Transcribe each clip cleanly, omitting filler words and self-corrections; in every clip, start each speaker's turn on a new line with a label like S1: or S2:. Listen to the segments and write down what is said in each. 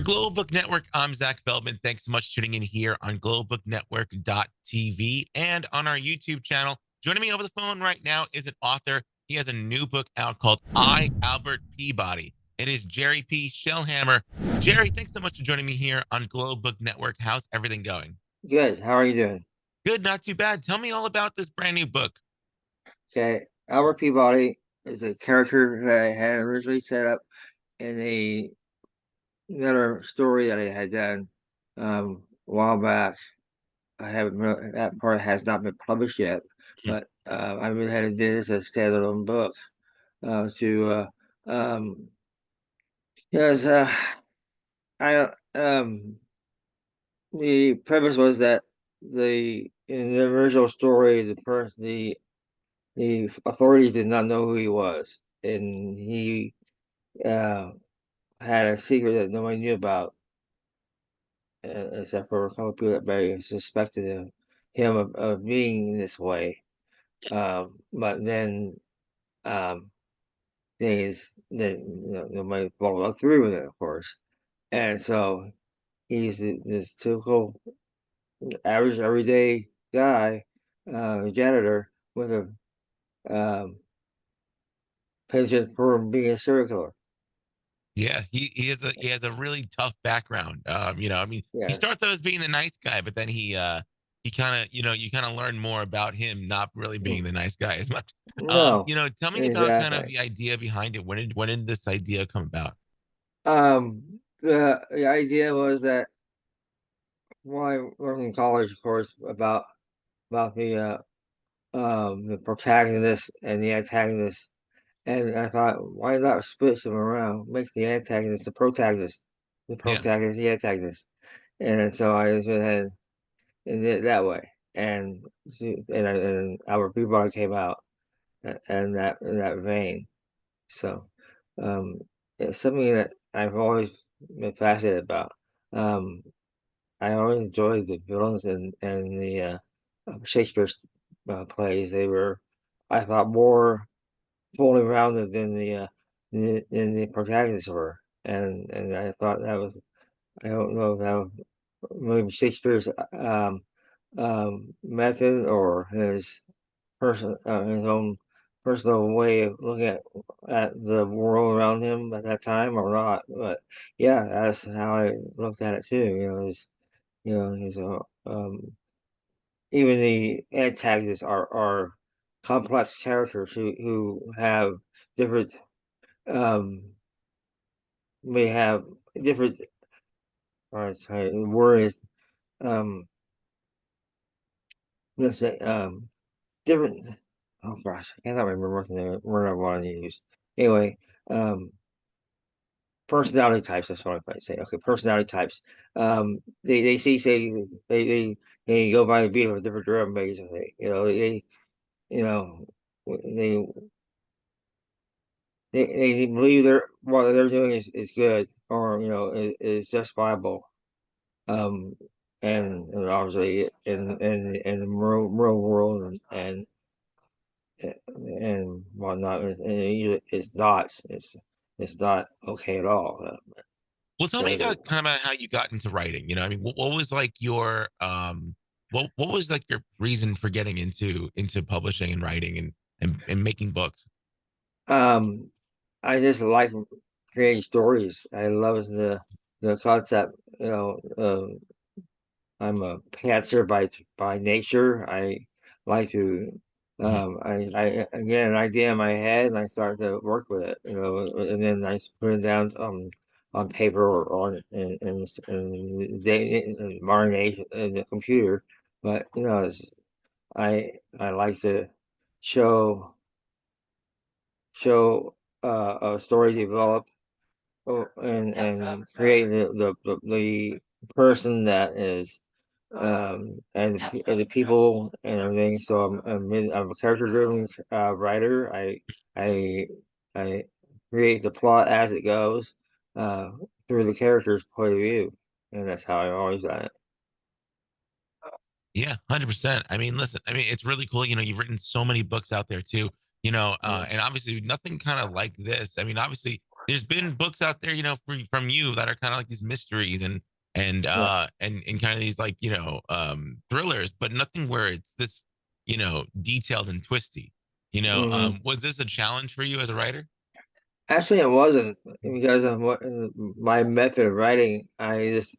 S1: Global Book Network, I'm Zach Feldman. Thanks so much for tuning in here on globalbooknetwork.tv and on our YouTube channel. Joining me over the phone right now is an author. He has a new book out called IAlbertPeabody. It is JerryPSchellhammer. Jerry, thanks so much for joining me here on Global Book Network. How's everything going?
S2: Good. How are you doing?
S1: Good, not too bad. Tell me all about this brand new book.
S2: Okay. Albert Peabody is a character that I had originally set up in another story that I had done a while back. I haven't really, that part has not been published yet, but I went ahead and did this as a standalone book to because I the premise was that the in the original story the authorities did not know who he was, and he uh, had a secret that nobody knew about, except for a couple people that maybe suspected him of being this way. But then um, things that nobody followed through with it, of course. And so he's this typical average everyday guy, janitor with a um, penchant for being a serial killer.
S1: Yeah, he has a really tough background. I mean, he
S2: Yes.
S1: starts out as being the nice guy, but then he kind of you kind of learn more about him not really being the nice guy as much.
S2: No,
S1: Tell me about kind of
S2: exactly.
S1: the idea behind it. When did this idea come about?
S2: The idea was that while I was in college, of course, about the protagonist and the antagonist, and I thought, why not switch them around, make the antagonist the
S1: Yeah,
S2: protagonist the antagonist, and so I just went ahead and did it that way, and our Peabody came out and that in that vein. So, um, it's something that I've always been fascinated about. Um, I always enjoyed the villains and the Shakespeare's plays. They were, I thought, more fully rounded than the protagonists were, and I thought that was, I don't know if that was maybe Shakespeare's method or his own personal way of looking at the world around him at that time or not. But yeah, that's how I looked at it too. He's a even the antagonists are complex characters who have different um may have different sorry, the word is um let's say different, oh gosh, I cannot remember what the word I want to use. Anyway, um personality types, that's what I'm trying to say. Okay, personality types. They see say they go by the beat of a different drum basically. You know they they believe what they're doing is good or is justifiable. Um, and obviously in the real world and whatnot, and it's not it's not okay at all.
S1: well, tell me
S2: Because
S1: about kind of about how you got into writing. I mean, what was like your what was like your reason for getting into publishing and writing and making books?
S2: um, I just like creating stories. I love the concept. I'm a pantser by nature. I like to I get an idea in my head and I start to work with it, and then I put it down on paper or on in modern age in the computer. But I like to show show a story develop, and create the person that is and the people and everything. So I'm a character-driven writer. I I create the plot as it goes uh, through the character's point of view, and that's how I've always done it.
S1: Yeah, 100%. I mean, listen, I mean, it's really cool. You've written so many books out there too,
S2: Yeah.
S1: and obviously nothing kind of like this. I mean, obviously, there's been books out there, from you that are kind of like these mysteries and
S2: Yeah.
S1: and kind of these like thrillers, but nothing where it's this detailed and twisty.
S2: Hmm.
S1: Was this a challenge for you as a writer?
S2: Actually, it wasn't because of my method of writing. I just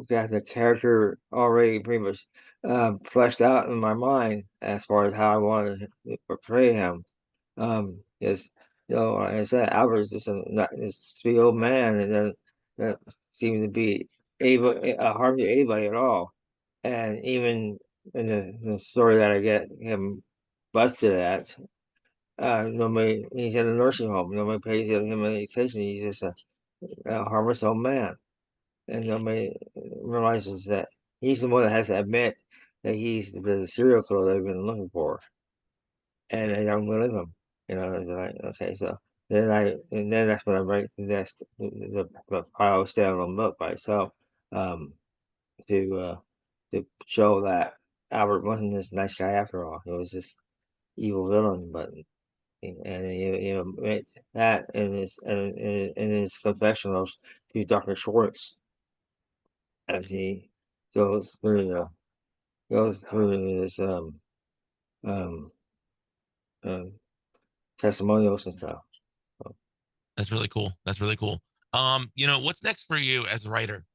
S2: got the character already pretty much fleshed out in my mind as far as how I wanted to portray him. Is like I said, Albert is just this sweet old man, and then that seemed to be able harm to anybody at all. And even in the story that I get him busted at, nobody he's in a nursing home. Nobody pays him any attention. He's just a harmless old man, and nobody realizes that he's the one that has to admit that he's the serial killer they've been looking for, and they don't believe him. They're like, okay, so then that's when I write the pile standalone book by itself, um, to to show that Albert wasn't this nice guy after all. He was this evil villain, but and that in his confessionals to Dr. Schwartz as he goes through the goes through his um, um testimonials and stuff. So,
S1: That's really cool. That's really cool. What's next for you as a writer?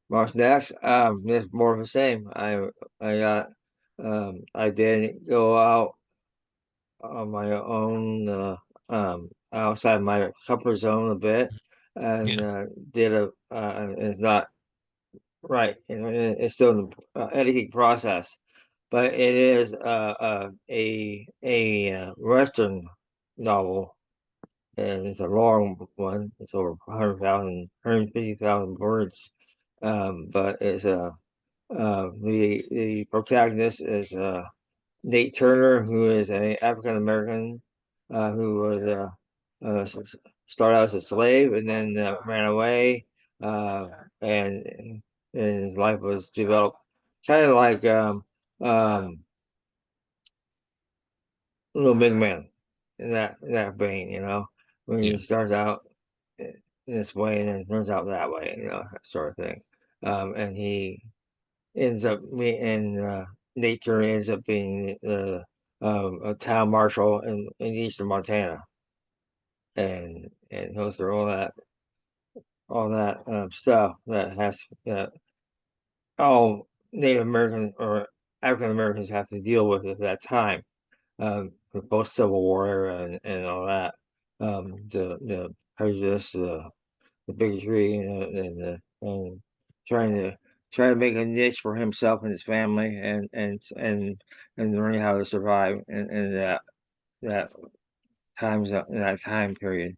S2: What's next? It's more of the same. I got I did go out on my own outside my comfort zone a bit and
S1: Yeah.
S2: did it's not right, it's still in the editing process, but it is a Western novel, and it's a long one. It's over 150,000 words. But it's the protagonist is Nate Turner, who is an African American who was uh, s- started out as a slave and then ran away, and his life was developed kind of like um, Little Big Man in that vein, when he
S1: Yeah.
S2: starts out in this way and then turns out that way, that sort of thing. And he ends up being nature ends up being a town marshal in eastern Montana, and goes through all that stuff that has all Native American or African Americans have to deal with at that time, the post Civil War era and all that, the prejudice, the bigotry, and trying to try to make a niche for himself and his family, and learning how to survive in that in that time period.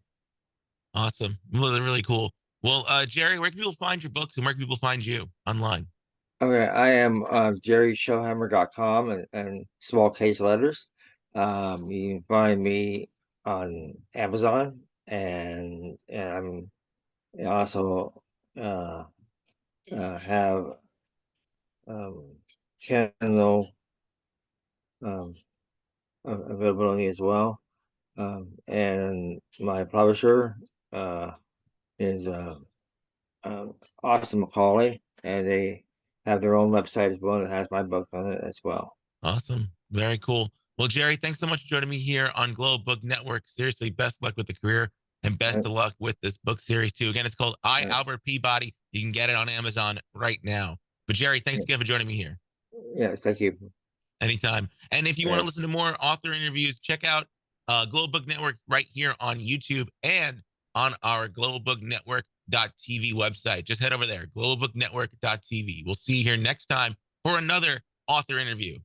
S1: Awesome. Really, really cool. Well, Jerry, where can people find your books and where can people find you online?
S2: Okay, I am JerryPSchellhammer.com and small case letters. You can find me on Amazon, and I also uh, have um, Kindle um, availability as well. And my publisher is um, Austin Macaulay, and they have their own website as well that has my book on it as well.
S1: Awesome. Very cool. Well, Jerry, thanks so much for joining me here on Global Book Network. Seriously, best luck with the career and
S2: Uh,
S1: best of luck with this book series too. Again, it's called I,
S2: uh,
S1: Albert Peabody. You can get it on Amazon right now. But Jerry, thanks again for joining me here.
S2: yeah, thank you.
S1: Anytime. And if you want to
S2: Uh,
S1: listen to more author interviews, check out Global Book Network right here on YouTube and on our globalbooknetwork.tv website. Just head over there, globalbooknetwork.tv. We'll see you here next time for another author interview.